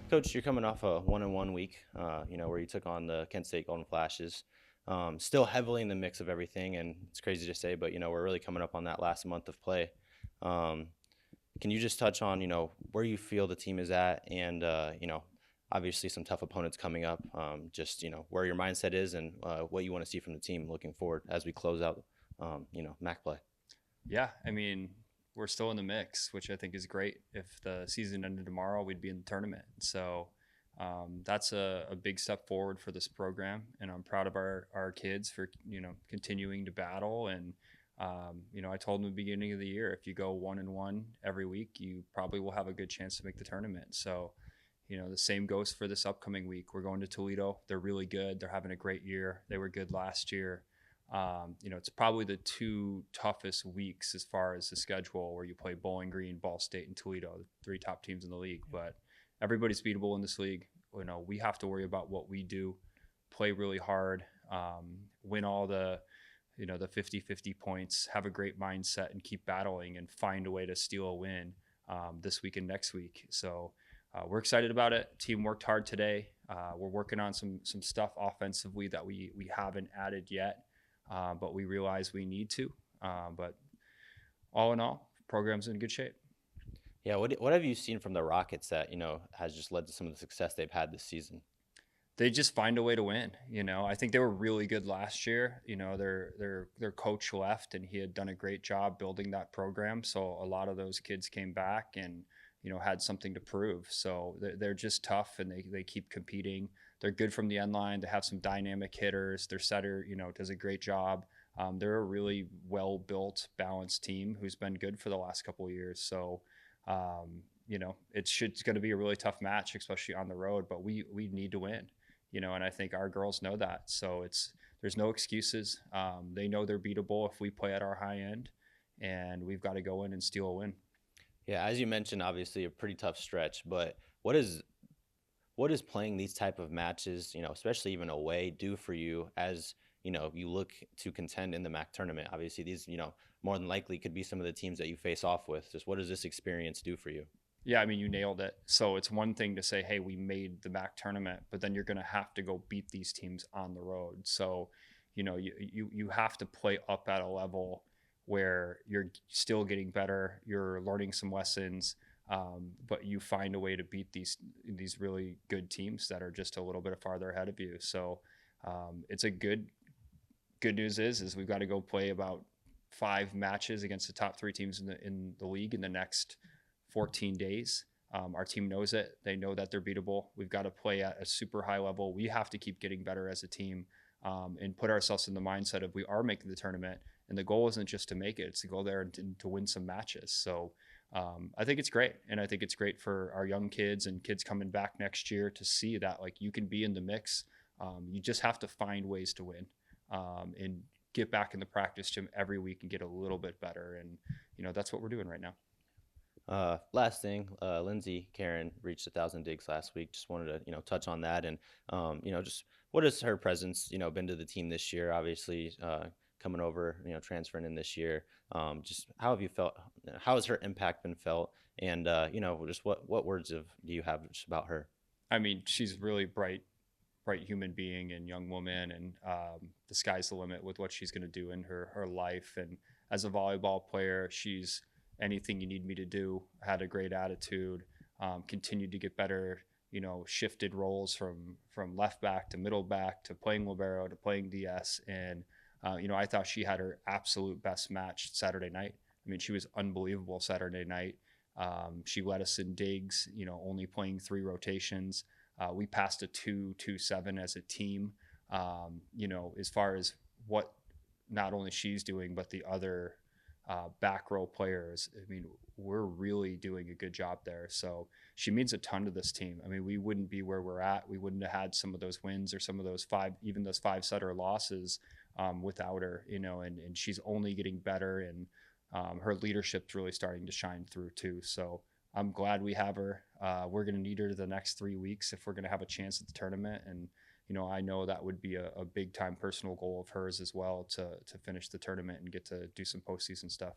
Coach, you're coming off a 1-1 week, where you took on the Kent State Golden Flashes. Still heavily in the mix of everything, and it's crazy to say, but we're really coming up on that last month of play. Um, can you just touch on where you feel the team is at, and obviously some tough opponents coming up. Just where your mindset is and what you want to see from the team looking forward as we close out, MAC play. Yeah, I mean, we're still in the mix, which I think is great. If the season ended tomorrow, we'd be in the tournament. So that's a big step forward for this program, and I'm proud of our kids for continuing to battle. And I told them at the beginning of the year, if you go 1-1 every week, you probably will have a good chance to make the tournament. So the same goes for this upcoming week. We're going to Toledo. They're really good. They're having a great year. They were good last year. It's probably the two toughest weeks as far as the schedule, where you play Bowling Green, Ball State, and Toledo, the three top teams in the league. But everybody's beatable in this league. We have to worry about what we do, play really hard, win all the 50-50 points, have a great mindset, and keep battling and find a way to steal a win this week and next week. So we're excited about it. Team worked hard today. We're working on some stuff offensively that we haven't added yet. But we realize we need to. But all in all, program's in good shape. Yeah, what have you seen from the Rockets that has just led to some of the success they've had this season? They just find a way to win. I think they were really good last year. Their coach left, and he had done a great job building that program. So a lot of those kids came back and had something to prove. So they're just tough, and they keep competing. They're good from the end line. They have some dynamic hitters. Their setter, does a great job. They're a really well-built, balanced team who's been good for the last couple of years. So, it's going to be a really tough match, especially on the road. But we need to win, and I think our girls know that. So there's no excuses. They know they're beatable if we play at our high end, and we've got to go in and steal a win. Yeah, as you mentioned, obviously a pretty tough stretch, but what is playing these type of matches, especially even away, do for you as, you look to contend in the MAC tournament? Obviously these, more than likely could be some of the teams that you face off with. Just what does this experience do for you? Yeah, I mean, you nailed it. So it's one thing to say, hey, we made the MAC tournament, but then you're going to have to go beat these teams on the road. So, you have to play up at a level where you're still getting better, you're learning some lessons, but you find a way to beat these really good teams that are just a little bit farther ahead of you. So it's a good news is we've got to go play about 5 matches against the top 3 teams in the league in the next 14 days. Our team knows it. They know that they're beatable. We've got to play at a super high level. We have to keep getting better as a team, and put ourselves in the mindset of we are making the tournament. And the goal isn't just to make it, it's to go there and to win some matches. So I think it's great. And I think it's great for our young kids and kids coming back next year to see that you can be in the mix. You just have to find ways to win, and get back in the practice gym every week and get a little bit better. And, that's what we're doing right now. Last thing, Lindsay Karen reached 1,000 digs last week. Just wanted to, touch on that. And, just what has her presence, been to the team this year? Obviously, coming over, transferring in this year. Just how have you felt? How has her impact been felt? And, just what words do you have just about her? I mean, she's really bright human being and young woman, and the sky's the limit with what she's going to do in her life. And as a volleyball player, she's anything you need me to do. Had a great attitude, continued to get better, shifted roles from left back to middle back to playing libero to playing DS. And I thought she had her absolute best match Saturday night. I mean, she was unbelievable Saturday night. She led us in digs, only playing 3 rotations. We passed a 2-2-7 as a team. As far as what not only she's doing, but the other back row players, I mean, we're really doing a good job there. So she means a ton to this team. I mean, we wouldn't be where we're at. We wouldn't have had some of those wins or some of those 5-setter losses without her, and she's only getting better, and her leadership's really starting to shine through too. So I'm glad we have her. We're going to need her the next 3 weeks if we're going to have a chance at the tournament. And, I know that would be a big time personal goal of hers as well, to finish the tournament and get to do some postseason stuff.